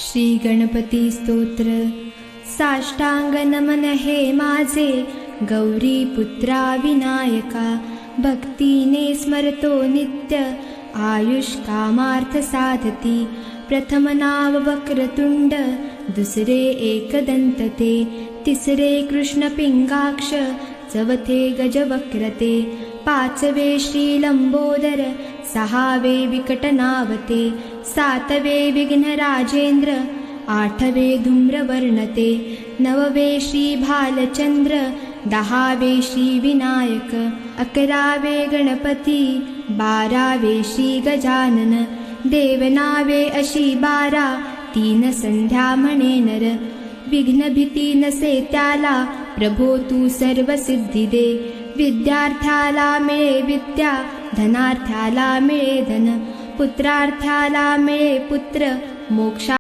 श्री गणपती स्तोत्र। साष्टांग नमन हे माझे गौरी पुत्रा विनायका, भक्तीने स्मरतो नित्य आयुष कामार्थ साधती। प्रथम नाव वक्रतुंड, दुसरे एकदंतते, तिसरे कृष्ण पिंगाक्ष, चवथे गजवक्रते, पाचवे श्री लंबोदर, सहावे विकटनावते, सातवे विघ्नराजेंद्र, आठवे धूम्रवर्णते, नववे श्री भालचंद्र, दहावे श्री विनायक, अकरावे गणपती, बारावे श्री गजानन, देवनावे अशी 12, 3 संध्या म्हणे नर। विघ्न भीती नसे त्याला, प्रभो तू सर्व सिद्धी दे। विद्यार्थ्याला मिळे विद्या, धनार्थ्याला मिळे धन, पुत्रार्थ्याला मिळे पुत्र, मोक्षा